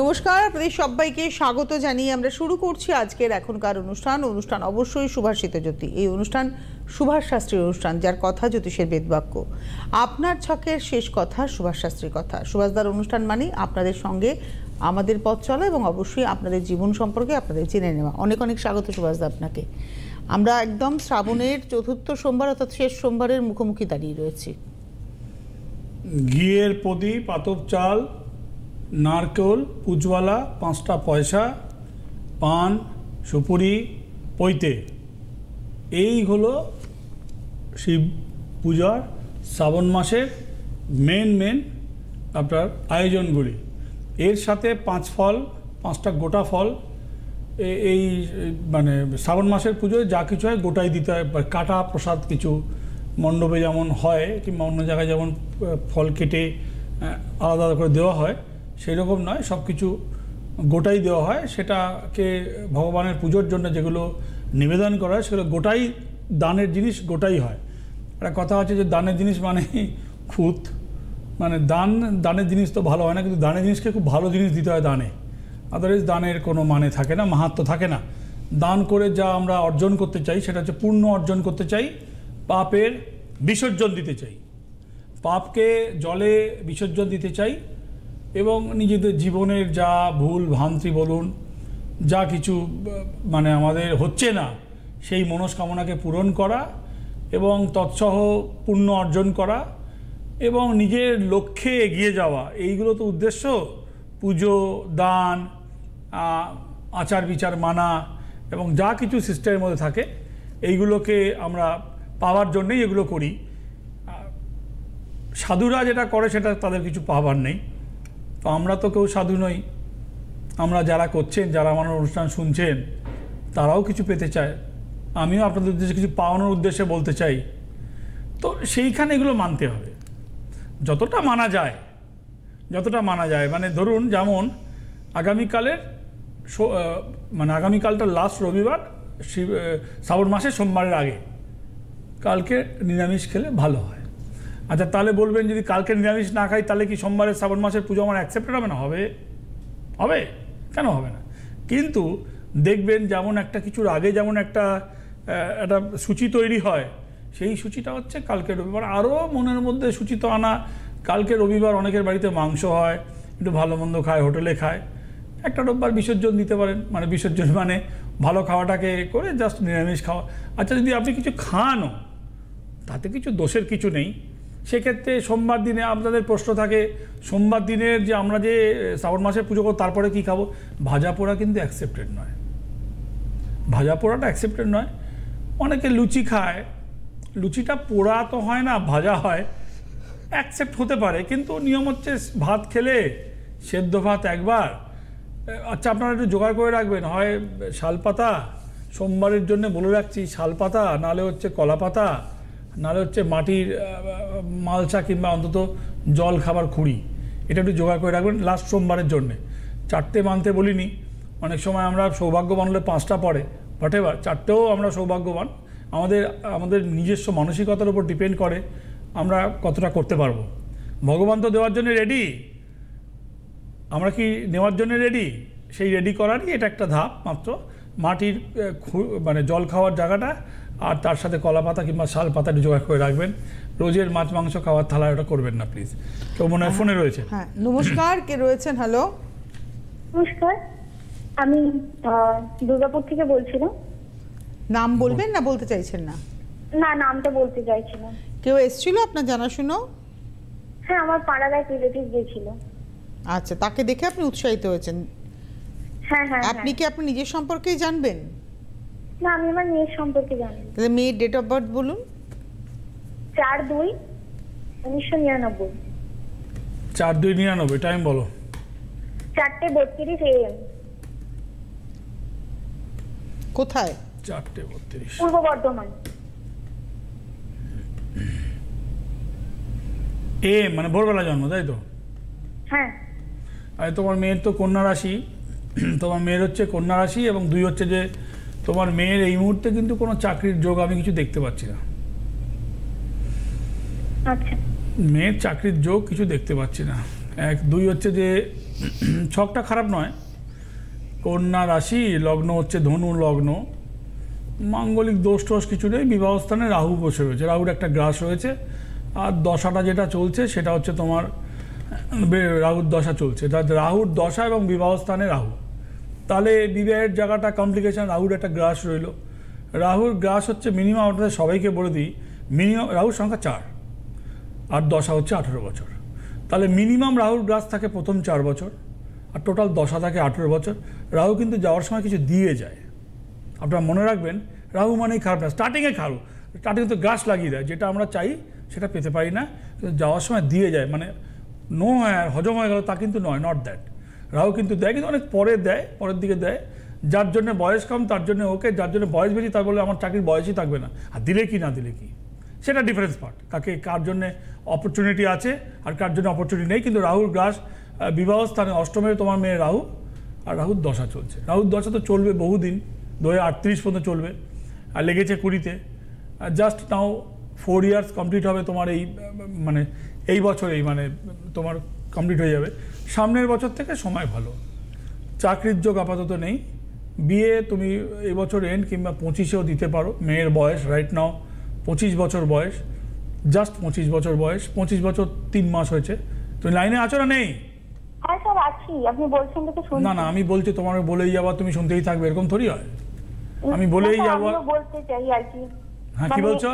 নমস্কার, আপনাদের সবাইকে স্বাগত জানিয়ে আমরা শুরু করছি আজকের এখনকার অনুষ্ঠান অবশ্যই সুভাষিত জ্যোতি। এই অনুষ্ঠান সুভাষ শাস্ত্রীর অনুষ্ঠান, যার কথা জ্যোতিষের বেদবাক্য। আপনার ছকের শেষ কথা সুভাষ শাস্ত্রীর কথা। সুভাষদার অনুষ্ঠান মানে আপনাদের সঙ্গে আমাদের পথ চলা এবং অবশ্যই আপনাদের জীবন সম্পর্কে আপনাদের জেনে নেওয়া। অনেক অনেক স্বাগত সুভাষদা আপনাকে। আমরা একদম শ্রাবণের চতুর্থ সোমবার অর্থাৎ শেষ সোমবারের মুখোমুখি দাঁড়িয়ে রয়েছি। ঘিয়ের প্রদীপ, আতপ চাল, নারকেল, পুজওয়ালা, 5টা পয়সা, পান, সুপুরি, পৈতে, এই হলো শিব পূজার শ্রাবণ মাসের মেন আপনার আয়োজনগুলি। এর সাথে 5 ফল, 5টা গোটা ফল, এই মানে শ্রাবণ মাসের পুজোয় যা কিছু হয় গোটাই দিতে হয়। কাটা প্রসাদ কিছু মণ্ডপে যেমন হয় কিংবা অন্য জায়গায় যেমন ফল কেটে আলাদা আলাদা করে দেওয়া হয়, সেই রকম নয়, সব কিছু গোটাই দেওয়া হয়। সেটাকে ভগবানের পুজোর জন্য যেগুলো নিবেদন করা হয় সেগুলো গোটাই, দানের জিনিস গোটাই হয়। একটা কথা আছে যে দানের জিনিস মানে খুঁত, মানে দানের জিনিস তো ভালো হয় না, কিন্তু দানের জিনিসকে খুব ভালো জিনিস দিতে হয় দানে, আদারওয়াইজ দানের কোনো মানে থাকে না, মাহাত্ম্য থাকে না। দান করে যা আমরা অর্জন করতে চাই সেটা হচ্ছে পুণ্য অর্জন করতে চাই, পাপের বিসর্জন দিতে চাই, পাপকে জলে বিসর্জন দিতে চাই এবং নিজেদের জীবনের যা ভুল ভ্রান্তি বলুন, যা কিছু মানে আমাদের হচ্ছে না সেই মনস্কামনাকে পূরণ করা এবং তৎসহ পুণ্য অর্জন করা এবং নিজের লক্ষ্যে এগিয়ে যাওয়া, এইগুলো তো উদ্দেশ্য। পুজো, দান, আচার বিচার মানা এবং যা কিছু সিস্টেমের মধ্যে থাকে, এইগুলোকে আমরা পাওয়ার জন্যই এগুলো করি। সাধুরা যেটা করে সেটা তাদের কিছু পাওয়ার নেই, তো আমরা তো কেউ সাধু নই। আমরা যারা করছেন, যারা আমার অনুষ্ঠান শুনছেন, তারাও কিছু পেতে চায়। আমিও আপনাদের উদ্দেশ্যে কিছু পাওয়ানোর উদ্দেশ্যে বলতে চাই। তো সেইখানে এগুলো মানতে হবে, যতটা মানা যায়। মানে ধরুন, যেমন আগামীকালটা লাস্ট রবিবার, শ্রাবণ মাসের সোমবারের আগে, কালকে নিরামিষ খেলে ভালো হয়। আচ্ছা, তাহলে বলবেন যদি কালকে নিরামিষ না খাই তাহলে কি সোমবারের শ্রাবণ মাসের পুজো আমার অ্যাকসেপ্টেড হবে না? হবে, কেন হবে না? কিন্তু দেখবেন যেমন একটা কিছুর আগে যেমন একটা সূচি তৈরি হয়, সেই সূচিটা হচ্ছে কালকে রবিবার। আরও মনের মধ্যে সূচি তো আনা, কালকে রবিবার অনেকের বাড়িতে মাংস হয়, একটু ভালো মন্দ খায়, হোটেলে খায়, একটা রোববার বিসর্জন দিতে পারেন। মানে বিসর্জন মানে ভালো খাওয়াটাকে করে জাস্ট নিরামিষ খাওয়া। আচ্ছা, যদি আপনি কিছু খানও, তাতে কিছু দোষের কিছু নেই। সেক্ষেত্রে সোমবার দিনে আপনাদের প্রশ্ন থাকে, সোমবার দিনের যে আমরা যে শ্রাবণ মাসে পুজো করব তারপরে কি খাবো? ভাজা পোড়া কিন্তু অ্যাকসেপ্টেড নয়, ভাজা পোড়াটা অ্যাকসেপ্টেড নয়। অনেকে লুচি খায়, লুচিটা পোড়া তো হয় না, ভাজা হয়, অ্যাকসেপ্ট হতে পারে, কিন্তু নিয়ম হচ্ছে ভাত খেলে সেদ্ধ ভাত একবার। আচ্ছা, আপনারা একটু জোগাড় করে রাখবেন, হয় শালপাতা, সোমবারের জন্য বলে রাখছি, শালপাতা, নাহলে হচ্ছে কলা পাতা, নাহলে হচ্ছে মাটির মালচা কিংবা অন্তত জল খাবার খুঁড়ি, এটা একটু জোগাড় করে রাখবেন লাস্ট সোমবারের জন্যে। 4টে মানতে বলিনি, অনেক সময় আমরা সৌভাগ্যবান হলে 5টা পড়ে, বাট এবার 4টেও আমরা সৌভাগ্যবান। আমাদের নিজস্ব মানসিকতার উপর ডিপেন্ড করে আমরা কতটা করতে পারবো। ভগবান তো দেওয়ার জন্য রেডি, আমরা কি নেওয়ার জন্য রেডি? সেই রেডি করারই এটা একটা ধাপ মাত্র। মাটির মানে জল খাওয়ার জায়গাটা আর তার সাথে কলা পাতা কিংবা শাল পাতাটি জোগাড় করে রাখবেন। রোজের মাছ মাংস খাওয়ার থালা ওটা করবেন না প্লিজ। কেউ মনে হয় ফোনে রয়েছে? হ্যাঁ, নমস্কার, কে রয়েছেন? হ্যালো, নমস্কার, আমি দুর্গাপুর থেকে বলছিলাম। নাম বলবেন না বলতে চাইছেন না? না, নামটা বলতে চাইছিলাম। কেউ এসেছিল আপনার জানাশুনো? হ্যাঁ, আমার পাড়ার এক রিলেটিভ গিয়েছিল। আচ্ছা, তাকে দেখে আপনি উৎসাহিত হয়েছেন? হ্যাঁ হ্যাঁ। আপনি কি আপনি নিজের সম্পর্কেই জানবেন? না, আমি আমার মেয়ের সম্পর্কে জানি। তাহলে মেয়ের ডেট অফ বার্থ বলুন। 4/2/1999। 4/2/99, টাইম বলো। 4:32 AM। কোথায়? 4:32, পূর্ব বর্ধমান। মানে ভোরবেলা জন্ম, তাই তো? হ্যাঁ। আর তোমার মেয়ের তো কন্যা রাশি, তোমার মেয়ের হচ্ছে কন্যা রাশি, এবং 2 হচ্ছে যে তোমার মেয়ের এই মুহূর্তে কিন্তু কোনো চাকরির যোগ আমি কিছু দেখতে পাচ্ছি না। আচ্ছা মেয়ের চাকরির যোগ কিছু দেখতে পাচ্ছি না। 2 হচ্ছে যে ছকটা খারাপ নয়, কন্যা রাশি, লগ্ন হচ্ছে ধনু লগ্ন, মাঙ্গলিক দোষ টোষ কিছু নেই, বিবাহস্থানে রাহু বসে রয়েছে, রাহুর একটা গ্রাস রয়েছে। আর দশাটা যেটা চলছে সেটা হচ্ছে তোমার রাহুর দশা চলছে, রাহুর দশা এবং বিবাহস্থানে রাহু, তাহলে বিবাহের জায়গাটা কমপ্লিকেশন, রাহুর একটা গ্রাস রইল। রাহুর গ্রাস হচ্ছে মিনিমাম, আপনাদের সবাইকে বলে দিই, মিনিমাম রাহুর সংখ্যা 4 আর দশা হচ্ছে 18 বছর, তাহলে মিনিমাম রাহুর গ্রাস থাকে প্রথম 4 বছর আর টোটাল দশা থাকে 18 বছর। রাহু কিন্তু যাওয়ার সময় কিছু দিয়ে যায়, আপনারা মনে রাখবেন, রাহু মানেই খারাপ না, স্টার্টিংয়ে খারাপ, স্টার্টিংয়ে তো গ্রাস লাগিয়ে দেয়, যেটা আমরা চাই সেটা পেতে পারি না, কিন্তু যাওয়ার সময় দিয়ে যায়, মানে নো হয় আর হজম হয়ে গেল তা কিন্তু নয়, নট দ্যাট। রাহু কিন্তু দেয়, কিন্তু অনেক পরে দেয়, পরের দিকে দেয়, যার জন্য বয়স কম তার জন্য ওকে, যার জন্য বয়স বেশি তার বলে আমার চাকরির বয়সই থাকবে না, আর দিলে কি না দিলে কি সেটা ডিফারেন্স পার্ট, কার জন্য অপরচুনিটি আছে আর কার জন্য অপরচুনিটি নেই। কিন্তু রাহুর গ্রাস বিবাহ স্থানে অষ্টমে তোমার মেয়ে রাহু, আর রাহুর দশা চলছে, রাহুর দশা তো চলবে বহুদিন, 2038 পর্যন্ত চলবে, আর লেগেছে 20-তে, আর জাস্ট নাও 4 ইয়ার্স কমপ্লিট হবে তোমার এই, মানে এই বছরেই, মানে তোমার কমপ্লিট হয়ে যাবে, সামনের বছর থেকে সময় ভালো। চাকরির যোগ আপাতত নেই, বিয়ে তুমি এই বছর এন্ড কিংবা 25-এও দিতে পারো। মেয়ের বয়স রাইট নাও 25 বছর বয়স, জাস্ট 25 বছর বয়স, 25 বছর 3 মাস হয়েছে। তুমি লাইনে আছো না নেই? হ্যাঁ স্যার আছি, আপনি বলছেন তো শুনছি। না আমি বলছি, তোমার বলেই যাওয়া তুমি শুনতেই থাকবে, এরকম থোড়ি হয়। আমি বলেই যাবো। আমিও বলতে চাই আর কি। হ্যাঁ, কি বলছো?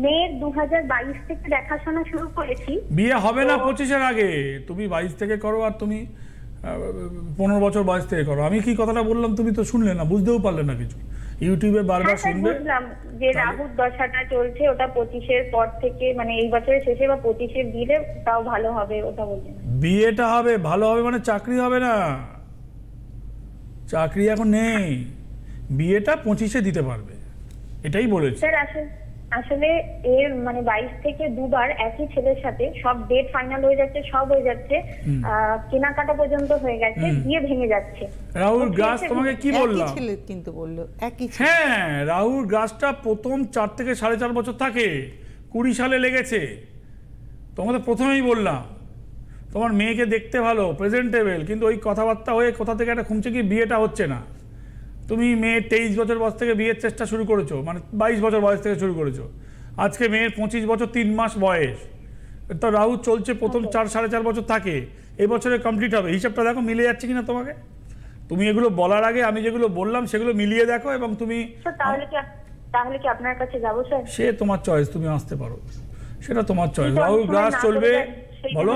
মেয়ের 2022 থেকে দেখাশোনা শুরু করেছি। বিয়ে হবে না 25-এর আগে, তুমি 22 থেকে করো, আর তুমি 15 বছর বয়স থেকে করো। আমি কি কথাটা বললাম তুমি তো শুনলে না, বুঝতেও পারলে না কিছু, ইউটিউবে বারবার শুনবে। বুঝলাম যে রাহুর দশাটা চলছে, ওটা 25-এর পর থেকে, মানে এই বছরের শেষে বা 25-এর দিলে তাও ভালো হবে, ওটা বলছেন। বিয়েটা হবে, ভালো হবে মানে চাকরি হবে না, চাকরি এখন নেই, বিয়েটা 25-এ দিতে পারবে, এটাই বলেছি। স্যার আসলে এর মানে 22 থেকে দুবার একই ছেলের সাথে সব ডেট ফাইনাল হয়ে যাচ্ছে, সব হয়ে যাচ্ছে, কেনাকাটা পর্যন্ত হয়ে গেছে, বিয়ে ভেঙে যাচ্ছে। রাহুর গ্রাস তোমাকে কি বললাম, একই ছেলে কিন্তু বললো, একই ছেলে। হ্যাঁ, রাহুর গ্রাসটা প্রথম 4 থেকে 4.5 বছর থাকে, 20 সালে লেগেছে। তোমাদের প্রথমেই বললাম তোমার মেয়েকে দেখতে ভালো, প্রেজেন্টেবল, কিন্তু ওই কথাবার্তা হয়ে কোথা থেকে একটা খুঁজছে কি বিয়েটা হচ্ছে না। তুমি মেয়ের 23 বছর বয়স থেকে বিয়ের চেষ্টা শুরু করেছো, মানে 22 বছর বয়স থেকে শুরু করেছো, আজকে মেয়ের 25 বছর 3 মাস বয়স, তো রাহু চলছে প্রথম 4-4.5 বছর থাকে, এই বছরে কমপ্লিট হবে। হিসাবটা দেখো মিলে যাচ্ছে কিনা তোমাকে, তুমি এগুলো বলার আগে আমি যেগুলো বললাম সেগুলো মিলিয়ে দেখো, এবং তুমি তাহলে কি আপনার কাছে যাবো স্যার? সে তোমার চয়েস, তুমি আসতে পারো, সেটা তোমার চয়েস। রাহু গ্রাস চলবে, বলো।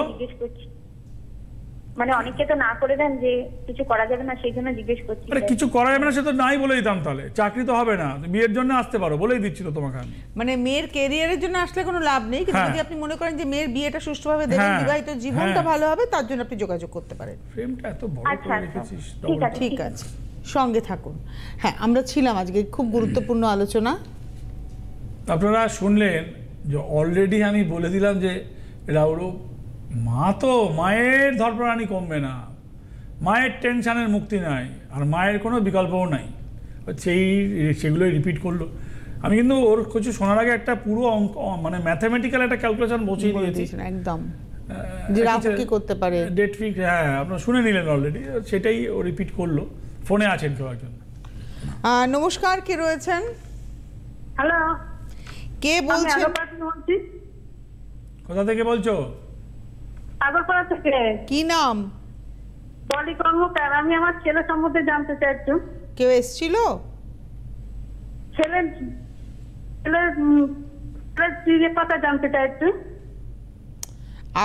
মানে অনেকে তো না করে দেন যে কিছু করা যাবে না, সেই জন্য জিজ্ঞেস করছি। আরে কিছু করা যাবে না সে তো নাই বলে দিতাম, তাহলে চাকরি তো হবে না, বিয়ের জন্য আসতে পারো বলেই দিচ্ছিল তোমাকে আমি। মানে মেয়ের ক্যারিয়ারের জন্য আসলে কোনো লাভ নেই, কিন্তু যদি আপনি মনে করেন যে মেয়ের বিয়েটা সুষ্ঠুভাবে দেবেন, বিবাহিত জীবনটা ভালো হবে, তার জন্য আপনি যোগাযোগ করতে পারেন। ফ্রেমটা এত বড় করে রেখেছিস, ঠিক আছে, সঙ্গে থাকুন। হ্যাঁ, আমরা ছিলাম আজকে খুব গুরুত্বপূর্ণ আলোচনা। আপনারা শুনলেন যে অলরেডি আমি বলে দিলাম যে রাহুরও মা, তো মায়ের ধরপড়ানি কমবে না, মায়ের টেনশানের মুক্তি নাই, আর মায়ের কোনো বিকল্পও নাই, সেগুলোই রিপিট করলো। আমি কিন্তু ওর কিছু শোনার আগে একটা পুরো অঙ্ক, মানে ম্যাথামেটিক্যাল একটা ক্যালকুলেশন বসিয়ে দিয়েছি একদম, যে রাহু কি করতে পারে, ডেট ফিক্স। হ্যাঁ, আপনারা শুনে নিলেন অলরেডি, সেটাই ও রিপিট করলো। ফোনে আছেন কেউ একজন? নমস্কার, কে রয়েছেন? হ্যালো, কে বলছেন? কোথা থেকে বলছো? আগরপাড়া থেকে। কি নাম? পলি কর্মকার। আমি আমার ছেলে সম্বন্ধে জানতে চাইছি। কেউ এসেছিল? ছেলের কথা জানতে চাইছি।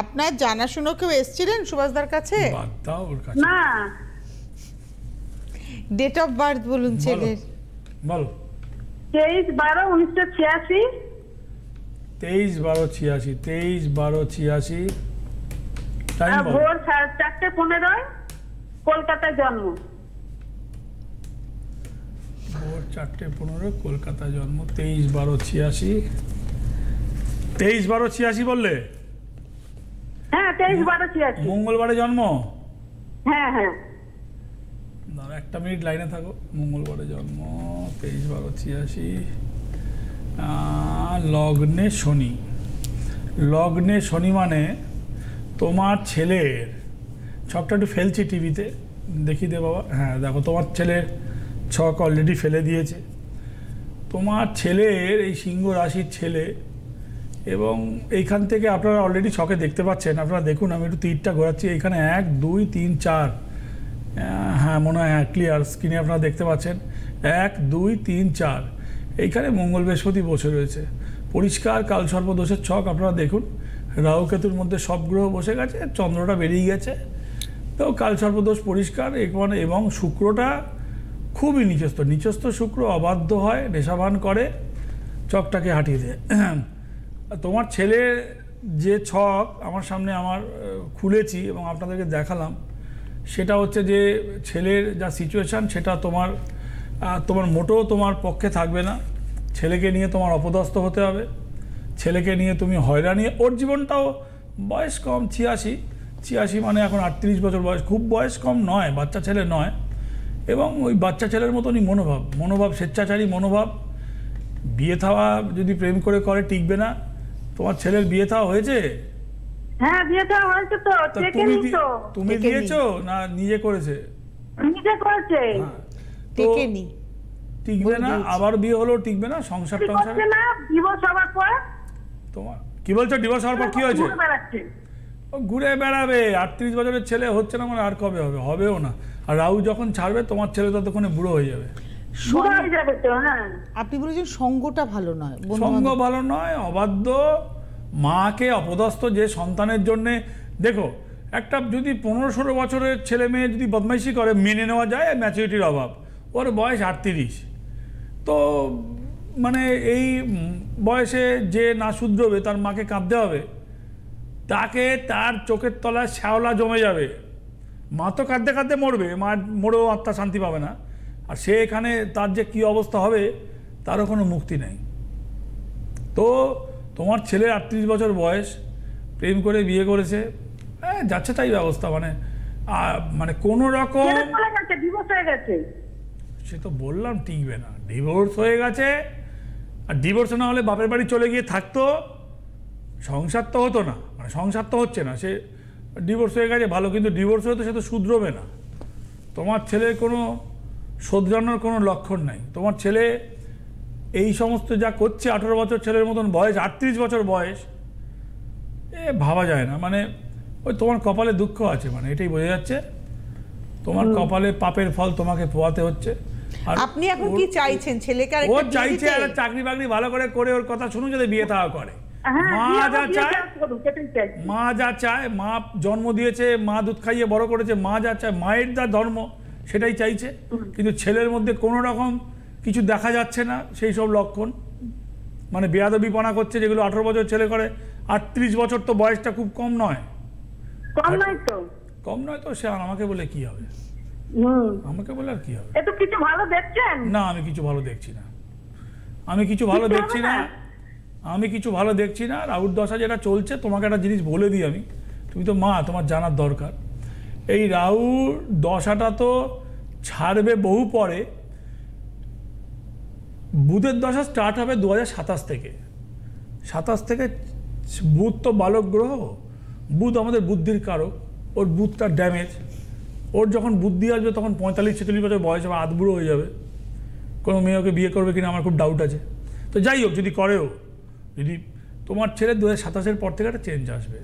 আপনার জানাশুনো কেউ এসেছিলেন সুভাষদার কাছে? না। ডেট অফ বার্থ বলুন ছেলের। বলো। 23/12/1986। 23/12/86। 23/12/86। ভোর 4:15 কলকাতায় জন্ম। ভোর 4:15 কলকাতায় জন্ম। 23/12/86। 23/12/86 বললে? হ্যাঁ, 23/12/86। মঙ্গলবারে জন্ম? হ্যাঁ হ্যাঁ। দাঁড়া, একটা মিনিট লাইনে থাকো। মঙ্গলবারে জন্ম, 23/12/86, লগ্নে শনি। লগ্নে শনি মানে তোমার ছেলের ছকটা একটু ফেলছি টিভিতে, দেখি দে বাবা। হ্যাঁ দেখো, তোমার ছেলের ছক অলরেডি ফেলে দিয়েছে। তোমার ছেলের এই সিংহ রাশির ছেলে, এবং এইখান থেকে আপনারা অলরেডি ছকে দেখতে পাচ্ছেন। আপনারা দেখুন, আমি একটু তীরটা ঘোরাচ্ছি। এইখানে 1 2 3 4, হ্যাঁ মনে হয়, হ্যাঁ ক্লিয়ার স্ক্রিনে আপনারা দেখতে পাচ্ছেন 1 2 3 4। এইখানে মঙ্গল বৃহস্পতি বসে রয়েছে, পরিষ্কার কালসর্প দোষের ছক। আপনারা দেখুন, রাহু কেতুর মধ্যে সব গ্রহ বসে গেছে, চন্দ্রটা বেরিয়ে গেছে, তো কালসর্প দোষ পরিষ্কার। এবং শুক্রটা খুবই নিচস্থ শুক্র অবাধ্য হয়, নেশাভান করে, চকটাকে হাঁটিয়ে দেয়। তোমার ছেলের যে ছক আমার সামনে খুলেছি এবং আপনাদেরকে দেখালাম, সেটা হচ্ছে যে ছেলের যা সিচুয়েশান, সেটা তোমার মোটেও তোমার পক্ষে থাকবে না। ছেলেকে নিয়ে তোমার অপদস্থ হতে হবে, ছেলেকে নিয়ে তুমি হয়রানি। ওর জীবনটাও বয়স কম, 86 মানে এখন 38 বছর বয়স, খুব বয়স কম নয়, বাচ্চা ছেলে নয়। এবং ওই বাচ্চা ছেলের মতনই মনোভাব, স্বেচ্ছাচারী মনোভাব। বিয়ে থাওয়া যদি প্রেম করে টিকবে না। তোমার ছেলের বিয়ে থাওয়া হয়েছে? হ্যাঁ বিয়েটা হয়েছে তো, তুমি দিয়েছো না নিজে করেছে? নিজে করেছে। টিকবে না, আবার বিয়ে হলো টিকবে না, সংসার না, ডিভোর্স হওয়ার পর। তোমার কি বলছো? ডিভোর্স হওয়ার পর কি হয়েছে? ও ঘুরে বেড়াবে। 38 বছরের ছেলে হচ্ছে না মানে আর কবে হবে? হবেও না। আর রাহু যখন ছাড়বে, তোমার ছেলে ততক্ষণে বুড়ো হয়ে যাবে। আপনি বলেছেন সঙ্গটা ভালো নয়, সঙ্গ ভালো নয়, অবাধ্য, মাকে অপদস্থ যে সন্তানের জন্যে। দেখো, একটা যদি 15-16 বছরের ছেলে মেয়ে যদি বদমাইশি করে, মেনে নেওয়া যায়, ম্যাচুরিটির অভাব। ওর বয়স 38, তো মানে এই বয়সে যে না শুধরবে, তার মাকে কাঁদতে হবে, তাকে তার চোখের তলায় শ্যাওলা জমে যাবে। মা তো কাঁদতে কাঁদতে মরবে, মা মরেও আত্মা শান্তি পাবে না। আর সে এখানে তার যে কী অবস্থা হবে, তারও কোনো মুক্তি নেই। তো তোমার ছেলের 38 বছর বয়স, প্রেম করে বিয়ে করেছে, যাচ্ছে তাই ব্যবস্থা, মানে কোনো রকম। সে তো বললাম টিকবে না, ডিভোর্স হয়ে গেছে। আর ডিভোর্স না হলে বাপের বাড়ি চলে গিয়ে থাকতো, সংসার তো হতো না, মানে সংসার তো হচ্ছে না। সে ডিভোর্স হয়ে গেছে ভালো, কিন্তু ডিভোর্স হয়ে তো সে তো শুধরবে না। তোমার ছেলের কোনো শোধরানোর কোনো লক্ষণ নাই। তোমার ছেলে এই সমস্ত যা করছে, 18 বছর ছেলের মতন বয়স, 38 বছর বয়স, ভাবা যায় না। মানে ওই তোমার কপালে দুঃখ আছে, মানে এটাই বোঝা যাচ্ছে। তোমার কপালে পাপের ফল তোমাকে পোয়াতে হচ্ছে। আর আপনি এখন কি চাইছেন? ছেলেকে ও চাইছে একটা চাকরি বাকরি ভালো করে ওর কথা শুনুন, যদি বিয়ে থাওয়া করে। মা যা চায়, মা জন্ম দিয়েছে, মা দুধ খাইয়ে বড় করেছে, মা যা চায়, মায়ের যা ধর্ম সেটাই চাইছে। কিন্তু ছেলের মধ্যে কোনো রকম কিছু দেখা যাচ্ছে না সেই সব লক্ষণ। মানে বেয়াদবিপনা করছে, যেগুলো 18 বছর ছেলে করে। 38 বছর তো বয়সটা খুব কম নয়। কম নয় তো সে আমাকে বলে কি হবে? আমাকে বলে আর কি হবে? কিছু ভালো দেখছেন না? আমি কিছু ভালো দেখছি না, আমি কিছু ভালো দেখছি না। রাহুর দশা যেটা চলছে, তোমাকে একটা জিনিস বলে দিই আমি, তুমি তো মা, তোমার জানার দরকার। এই রাহুর দশাটা তো ছাড়বে বহু পরে। বুধের দশা স্টার্ট হবে 2027 থেকে। 27 থেকে বুধ তো বালক গ্রহ, বুধ আমাদের বুদ্ধির কারক। ওর বুধটা ড্যামেজ। ওর যখন বুদ্ধি আসবে, তখন 45-46 বছর বয়স হবে, আধবুড়ো হয়ে যাবে। কোনো মেয়ে ওকে বিয়ে করবে কিনা আমার খুব ডাউট আছে। তো যাই হোক, যদি করেও, যদি তোমার ছেলে 2027-এর পর থেকে একটা চেঞ্জ আসবে।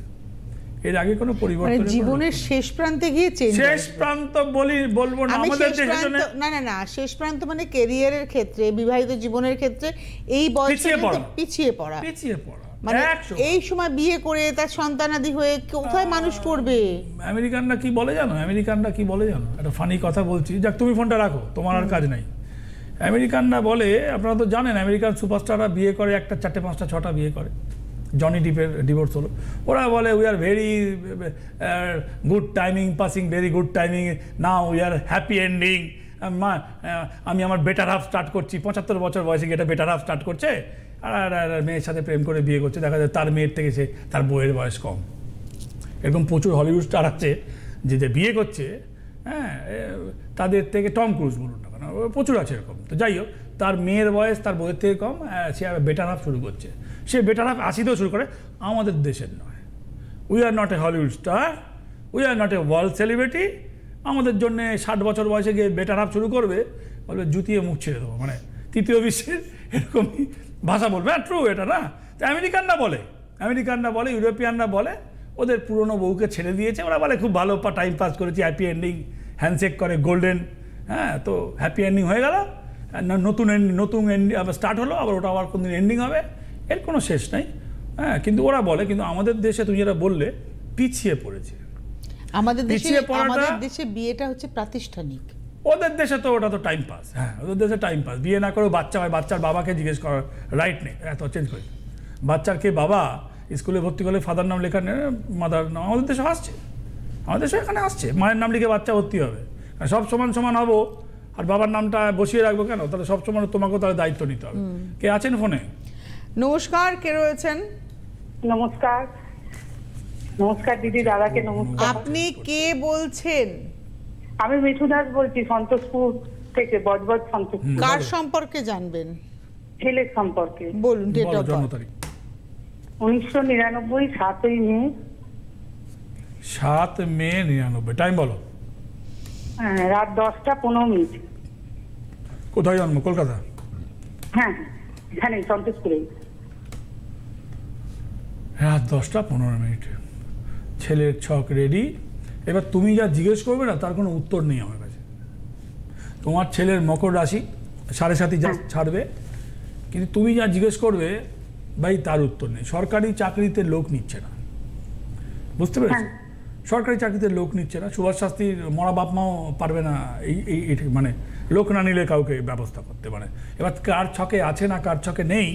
এর আগে কোনো পরিবর্তন, জীবনের শেষ প্রান্তে গিয়ে চেঞ্জ। শেষ প্রান্ত বলবো না, আমাদের দেশের জন্য না, শেষ প্রান্ত মানে ক্যারিয়ারের ক্ষেত্রে, বিবাহিত জীবনের ক্ষেত্রে এই বয়সে পিছিয়ে পড়া। মানে এই সময় বিয়ে করে তার সন্তানাদি হয়ে কোথায় মানুষ করবে? আমেরিকানরা কি বলে জানো? একটা ফানি কথা বলছি, যাক তুমি ফোনটা রাখো, তোমার আর কাজ নাই। আমেরিকানরা বলে, আপনারা তো জানেন, আমেরিকান সুপারস্টাররা বিয়ে করে 1টা 4টে 5টা 6টা বিয়ে করে। জনি ডিপের ডিভোর্স হলো। ওরা বলে we are very good timing, passing very good timing, now we are happy ending. আমি আমার বেটার হাফ স্টার্ট করছি। 75 বছর বয়সে গিয়ে এটা বেটার হাফ স্টার্ট করছে, আর মেয়ের সাথে প্রেম করে বিয়ে করছে। দেখা যায় তার মেয়ের থেকে তার বউয়ের বয়স কম। এরকম প্রচুর হলিউড স্টার আছে যে বিয়ে করছে, হ্যাঁ, তাদের থেকে টম ক্রুজ বলুন না কেন, প্রচুর আছে এরকম। তো যাই হোক, তার মেয়ের বয়স তার বইয়ের থেকে কম, সে বেটার হাফ শুরু করছে। সে বেটার হাফ 80তেও শুরু করে, আমাদের দেশের নয়। We are not a Hollywood star, we are not a world celebrity. আমাদের জন্য 60 বছর বয়সে গিয়ে বেটার হাফ শুরু করবে, বলবে জুতিয়ে মুখ ছেড়ে দেবো, মানে তৃতীয় বিশ্বের এরকমই ভাষা বলবে। হ্যাঁ, ট্রু এটা না? তো আমেরিকানরা বলে, ইউরোপিয়ানরা বলে ওদের পুরনো বউকে ছেড়ে দিয়েছে, ওরা বলে খুব ভালো টাইম পাস করেছি, হ্যাপি এন্ডিং, হ্যান্ডশেক করে গোল্ডেন, হ্যাঁ, তো হ্যাপি এন্ডিং হয়ে গেল, নতুন আবার স্টার্ট হলো, আবার ওটা আবার কোনদিন এন্ডিং হবে, এর কোনো শেষ নাই। হ্যাঁ, কিন্তু ওরা বলে, কিন্তু আমাদের দেশে তুমি যেটা বললে পিছিয়ে পড়েছে। আমাদের দেশে বিয়েটা হচ্ছে প্রাতিষ্ঠানিক, ওদের দেশে তো ওটা তো টাইম পাস। হ্যাঁ, ওদের দেশে টাইম পাস, বিয়ে না করেও বাচ্চা হয়, বাচ্চার বাবাকে জিজ্ঞেস করার রাইট নেই, এত চেঞ্জ করে বাচ্চার কে বাবা, স্কুলে ভর্তি করলে ফাদার নাম লেখা নেই, মাদার নাম। আমাদের দেশে আসছে, আমাদের দেশে এখানে আসছে, মায়ের নাম লিখে বাচ্চা ভর্তি হবে। সব সমান হবো, আর বাবার নামটা বসিয়ে রাখবো কেন? তাহলে সব সময় তোমাকেও তাহলে দায়িত্ব নিতে হবে। কে আছেন ফোনে? নমস্কার, কে রয়েছেন? নমস্কার। নমস্কার দিদি, দাদাকে নমস্কার। আপনি কে বলছেন? আমি মিঠু দাস বলছি, সন্তোষপুর থেকে, বজবজ সন্তোষপুর। কার সম্পর্কে জানবেন? ছেলের সম্পর্কে বলুন, ডেট অফ জন্ম বার্থ। তারিখ? 1999 7ই মে। 7 মে 99। টাইম বলো। হ্যাঁ, রাত 10:15। কোথায় জন্ম? কলকাতা? হ্যাঁ, এখানে সন্তোষপুরে। রাত 10:15। ছেলের ছক রেডি। এবার তুমি যা জিজ্ঞেস করবে না, তার কোনো উত্তর নেই আমার কাছে। তোমার ছেলের মকর রাশি, 7.5 যা ছাড়বে, কিন্তু তুমি যা জিজ্ঞেস করবে ভাই, তার উত্তর নেই। সরকারি চাকরিতে লোক নিচ্ছে না, বুঝতে পেরেছো? সরকারি চাকরিতে লোক নিচ্ছে না। সুভাষ শাস্ত্রীর মরা বাপ মাও পারবে না এই মানে লোক না নিলে কাউকে ব্যবস্থা করতে। মানে এবার কার ছকে আছে না কার ছকে নেই,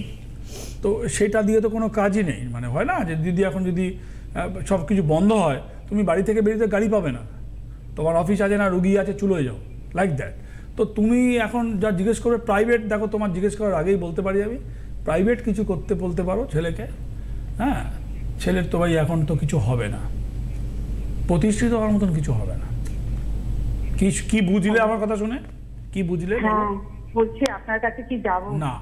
তো সেটা দিয়ে তো কোনো কাজই নেই। মানে হয় না যে দিদি এখন যদি সব কিছু বন্ধ হয়, তুমি বাড়ি থেকে বেরিয়ে গাড়ি পাবে না, তোমার অফিস আছে না, রুগী আছে, চুলোয় যাও, লাইক দ্যাট। তো তুমি এখন যা জিজ্ঞেস করবে প্রাইভেট, দেখো তোমার জিজ্ঞেস করার আগেই বলতে পারি আমি, প্রাইভেট কিছু করতে বলতে পারো ছেলেকে। হ্যাঁ, ছেলের তো ভাই এখন তো কিছু হবে না, প্রতিষ্ঠিত হওয়ার মতন কিছু হবে না। কি বুঝলে আমার কথা শুনে? কি বুঝলে? হ্যাঁ, বলছি আপনার কাছে কি যাব? না,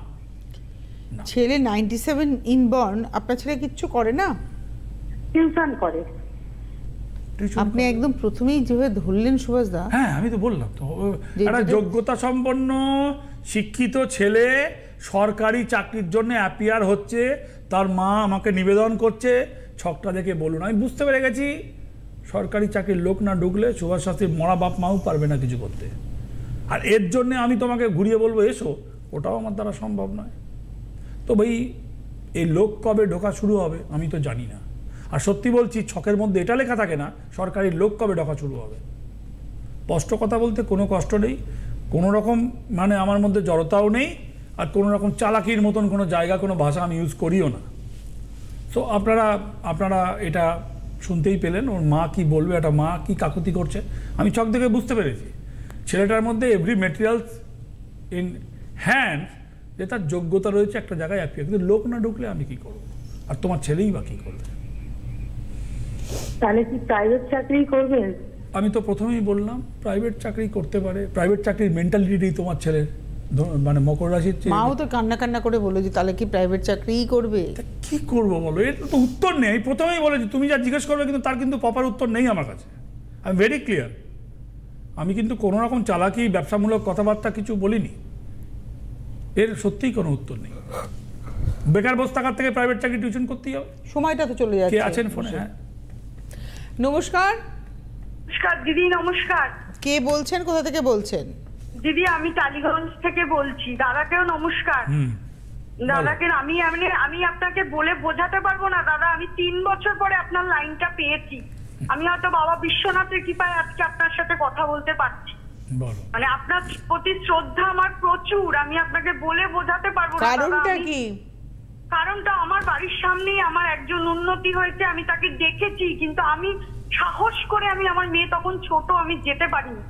ছেলে 97 ইনবর্ন, আপনার ছেলে কিচ্ছু করে না? টিউশন করে। আপনি একদম প্রথমেই যেভাবে ধরলেন সুভাষ দা। হ্যাঁ, আমি তো বললাম তো, একটা যোগ্যতা সম্পন্ন শিক্ষিত ছেলে সরকারি চাকরির জন্য অ্যাপিয়ার হচ্ছে, তার মা আমাকে নিবেদন করছে, ছকটা দেখে বলুন। আমি বুঝতে পেরে গেছি সরকারি চাকরির লোক না ঢুকলে সুভাষ শাস্ত্রীর মরা বাপ মাও পারবে না কিছু করতে। আর এর জন্যে আমি তোমাকে ঘুরিয়ে বলবো এসো, ওটাও আমার দ্বারা সম্ভব নয়। তো ভাই, এই লোক কবে ঢোকা শুরু হবে আমি তো জানি না। আর সত্যি বলছি, ছকের মধ্যে এটা লেখা থাকে না সরকারি লোক কবে ঢোকা শুরু হবে। স্পষ্ট কথা বলতে কোনো কষ্ট নেই, কোনো রকম মানে আমার মধ্যে জড়তাও নেই, আর কোনো রকম চালাকির মতন কোনো জায়গা, কোনো ভাষা আমি ইউজ করিও না। তো আপনারা এটা শুনতেই পেলেন, ওর মা কি বলবে, একটা মা কি কাকুতি করছে। আমি ছক দেখে বুঝতে পেরেছি ছেলেটার মধ্যে এভরি মেটেরিয়ালস ইন হ্যান্ড, যে তার যোগ্যতা রয়েছে একটা জায়গায় অ্যাপিয়ার, কিন্তু লোক না ঢুকলে আমি কি করব, আর তোমার ছেলেই বা কী করবে? তাহলে কি প্রাইভেট চাকরি করবেন? আমি তো প্রথমেই বললাম প্রাইভেট চাকরি করতে পারে, প্রাইভেট চাকরির মেন্টালিটিটাই তোমার ছেলের, মানে মকর রাশির। মাও তো কান্না করে বললো যে তাহলে কি প্রাইভেট চাকরিই করবে? কি করবো বলো, এর তো উত্তর নেই। আমি প্রথমেই বলেছি তুমি যা জিজ্ঞেস করবে, কিন্তু তার কিন্তু প্রপার উত্তর নেই আমার কাছে। I am very clear. আমি কিন্তু কোনো রকম চালাকি, ব্যবসামূলক কথাবার্তা কিছু বলিনি। এর সত্যিই কোনো উত্তর নেই। বেকার বসে থাকার থেকে প্রাইভেট চাকরি টিউশন করতেই হবে। সময়টা তো চলে যাচ্ছে। কে আছেন ফোনে? হ্যাঁ, নমস্কার। নমস্কার দিদি, নমস্কার। কে বলছেন, কোথা থেকে বলছেন? দিদি, আমি টালিগঞ্জ থেকে বলছি। দাদাকেও নমস্কার। দাদাকে আমি আপনাকে বলে বোঝাতে পারবো না দাদা। আমি 3 বছর পরে আপনার লাইনটা পেয়েছি। আমি হয়তো বাবা বিশ্বনাথের কৃপায় আজকে আপনার সাথে কথা বলতে পারছি। মানে আপনার প্রতি শ্রদ্ধা আমার প্রচুর, আমি আপনাকে বলে বোঝাতে পারবো না। কারণটা কি? কারণটা আমার বাড়ির সামনেই আমার একজন উন্নতি হয়েছে, আমি তাকে দেখেছি, কিন্তু আমি সাহস করে আমার মেয়ে তখন ছোট, আমি যেতে পারিনি।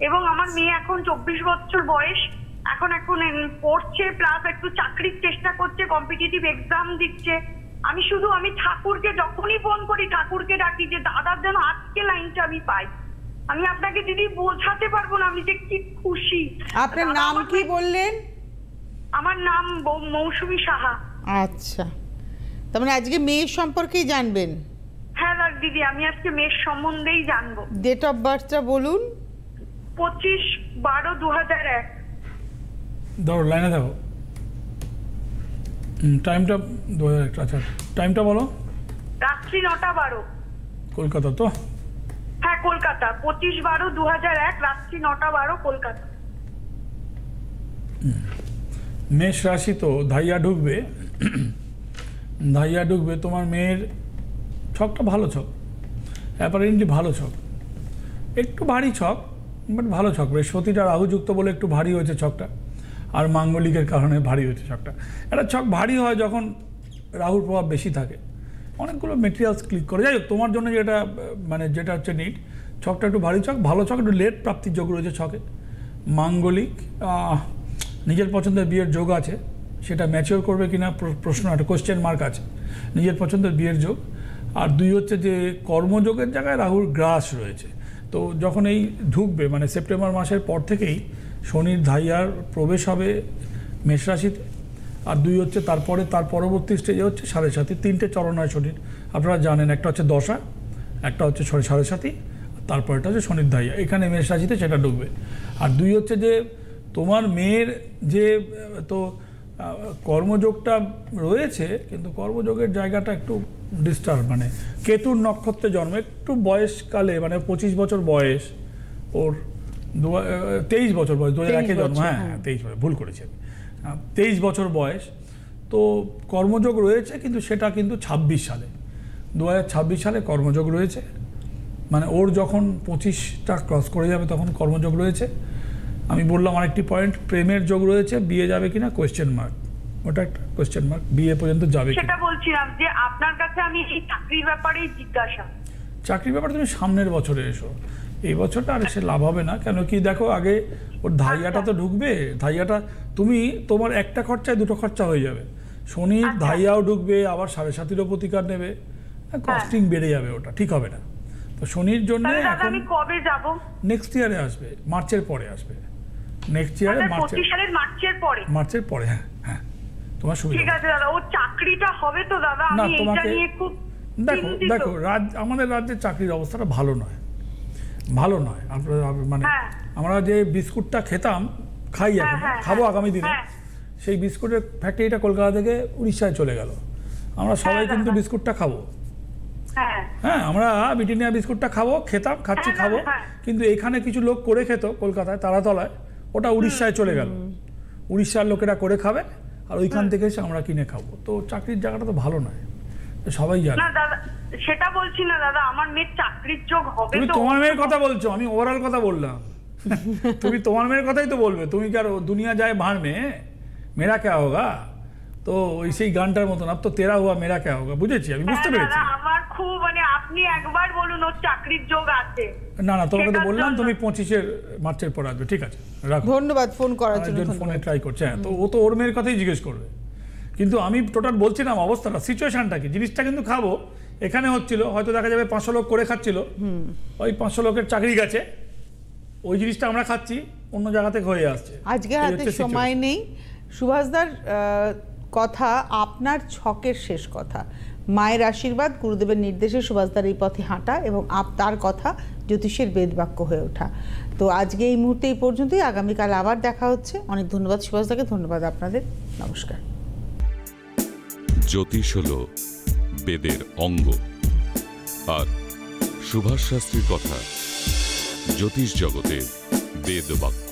এবং আমার মেয়ে এখন 24 বছর বয়স, এখন পড়ছে, প্লাস একটু চাকরির চেষ্টা করছে, কম্পিটিটিভ এক্সাম দিচ্ছে। আমি ঠাকুরকে যখনই ফোন করি, ঠাকুরকে ডাকি যে দাদার যেন আজকে লাইনটা আমি পাই। আমি আপনাকে দিদি বোঝাতে পারবো না আমি যে কি খুশি। আপনার নাম কি বললেন? আমার নাম মৌসুমী সাহা। আচ্ছা, তার মানে আজকে মেয়ের সম্পর্কেই জানবেন? হ্যাঁ দিদি, আমি আজকে মেয়ের সম্বন্ধেই জানবো। ডেট অফ বার্থটা বলুন। 25/12/2001। ধরো লাইনে দেখো, টাইমটা 2001। আচ্ছা, টাইমটা বলো। রাত্রি 9:12। কলকাতা তো? হ্যাঁ কলকাতা, 25/12/2001, রাত্রি 9:12, কলকাতা। মেষ রাশি তো, ধাইয়া ঢুকবে। ধাইয়া ঢুকবে। তোমার মেয়ের ছকটা ভালো ছক, অ্যাপারেন্টলি ভালো ছক, একটু ভারী ছক, বাট ভালো ছক। বৃহস্পতিটা রাহুযুক্ত বলে একটু ভারী হয়েছে ছকটা, আর মাঙ্গলিকের কারণে ভারী হয়েছে ছকটা। একটা ছক ভারী হয় যখন রাহুর প্রভাব বেশি থাকে, অনেকগুলো মেটেরিয়ালস ক্লিক করে। যাই হোক, তোমার জন্য যেটা মানে যেটা হচ্ছে নিট, ছকটা একটু ভারী ছক, ভালো ছক, একটু লেট প্রাপ্তির যোগ রয়েছে ছকে। মাঙ্গলিক, নিজের পছন্দের বিয়ের যোগ আছে, সেটা ম্যাচিওর করবে কিনা প্রশ্ন, একটা কোশ্চেন মার্ক আছে। নিজের পছন্দের বিয়ের যোগ। আর 2 হচ্ছে যে কর্মযোগের জায়গায় রাহুর গ্রাস রয়েছে। তো যখন এই ঢুকবে মানে সেপ্টেম্বর মাসের পর থেকেই শনির ধাইয়ার প্রবেশ হবে মেষ রাশিতে। আর 2 হচ্ছে তারপরে তার পরবর্তী স্টেজে হচ্ছে 7.5। 3টে চরণ হয় শনির, আপনারা জানেন। একটা হচ্ছে দশা, একটা হচ্ছে 7.5, তারপরটা হচ্ছে শনির ধাইয়া, এখানে মেষ রাশিতে সেটা ঢুকবে। আর 2 হচ্ছে যে তোমার মেয়ের যে তো কর্মযোগটা রয়েছে, কিন্তু কর্মযোগের জায়গাটা একটু ডিস্টার্ব, মানে কেতুর নক্ষত্রে জন্ম, একটু বয়সকালে মানে 25 বছর বয়স ওর, 23 বছর বয়স, 2001-এ জন্ম। হ্যাঁ 23 বছর, ভুল করেছি আমি, 23 বছর বয়স। তো কর্মযোগ রয়েছে, কিন্তু সেটা কিন্তু 26 সালে, 2026 সালে কর্মযোগ রয়েছে। মানে ওর যখন 25টা ক্রস করে যাবে তখন কর্মযোগ রয়েছে। আমি বললাম আরেকটি পয়েন্ট, প্রেমের যোগ রয়েছে, বিয়ে যাবে কিনা কোয়েশ্চেন মার্ক, ওটা একটা কোয়েশ্চেন মার্ক, বিয়ে পর্যন্ত যাবে সেটা বলছিলাম যে আপনার কাছে আমি এই চাকরির ব্যাপারেই জিজ্ঞাসা। চাকরির ব্যাপারে তুমি সামনের বছরে এসো, এই বছরটা আর এসে লাভ হবে না। কেন কি দেখো, আগে ওর ধাইয়াটা তো ঢুকবে, ধাইয়াটা তুমি তোমার একটা খরচায় 2টো খরচা হয়ে যাবে। শনির ধাইয়াও ঢুকবে, আবার 7.5-এরও প্রতিকার নেবে, কস্টিং বেড়ে যাবে, ওটা ঠিক হবে না। তো শনির জন্য এখন আমি কবে যাব? নেক্সট ইয়ারে আসবে, মার্চের পরে আসবে। নেক্সট ইয়ারে মার্চের পরে। হ্যাঁ হ্যাঁ, তোমার সুবিধা। ঠিক আছে দাদা, ও চাকরিটা হবে তো দাদা? না, আমি এটা নিয়ে খুব দেখো আমাদের রাজ্যের চাকরির অবস্থাটা ভালো নয়, ভালো নয়। মানে আমরা যে বিস্কুটটা খেতাম, খাই এখন, খাবো আগামী দিনে, সেই বিস্কুটের ফ্যাক্টরিটা কলকাতা থেকে উড়িষ্যায় চলে গেল। আমরা সবাই কিন্তু বিস্কুটটা খাবো। হ্যাঁ, আমরা ব্রিটানিয়া বিস্কুটটা খাবো, খেতাম, খাচ্ছি, খাবো, কিন্তু এখানে কিছু লোক করে খেত কলকাতায় তারাতলায়, ওটা উড়িষ্যায় চলে গেল। উড়িষ্যার লোকেরা করে খাবে, আর ওইখান থেকে এসে আমরা কিনে খাবো। তো চাকরির জায়গাটা তো ভালো নয়, সবাই জানে। না দাদা, সেটা বলছি না দাদা, আমার মেয়ের চাকরির যোগ হবে। তুমি তোমার মেয়ের কথা বলছো, আমি ওভারঅল কথা বললাম। তুমি তোমার মেয়ের কথাই তো বলবে, তুমি কি আর দুনিয়া যায় ভার মে, মেরা ক্যা হোগা। তো ওই সেই গানটার মতন, আব তো তেরা হুয়া মেরা ক্যা হোগা। বুঝেছি, আমি বুঝতে পেরেছি। আমার খুব মানে আপনি একবার বলুন ওর চাকরির যোগ আছে। না তোমাকে তো বললাম তুমি 25 মার্চের পর আসবে। ঠিক আছে, রাখো। ধন্যবাদ ফোন করার জন্য। ফোনে ট্রাই করছে। হ্যাঁ, তো ও তো ওর মেয়ের কথাই জিজ্ঞেস করবে, কিন্তু আমি টোটাল বলছিলাম অবস্থাটা, সিচুয়েশনটা কি। জিনিসটা কিন্তু খাবো, এখানে হচ্ছিল, হয়তো দেখা যাবে 500 লোক করে খাচ্ছিল, ওই 500 লোকের চাকরি গেছে, ওই জিনিসটা আমরা খাচ্ছি, অন্য জায়গা থেকে হয়ে আসছে। আজকে হাতে সময় নেই। সুভাষদার কথা, আপনার ছকের শেষ কথা, মায়ের আশীর্বাদ, গুরুদেবের নির্দেশে সুভাষদার এই পথে হাঁটা এবং তার কথা জ্যোতিষের বেদবাক্য হয়ে ওঠা। তো আজকে এই মুহূর্তে এই পর্যন্তই, আগামীকাল আবার দেখা হচ্ছে। অনেক ধন্যবাদ সুভাষদাকে, ধন্যবাদ আপনাদের, নমস্কার। জ্যোতিষ হলো বেদের অঙ্গ, আর সুভাষ শাস্ত্রীর কথা জ্যোতিষ জগতের বেদবাক্য।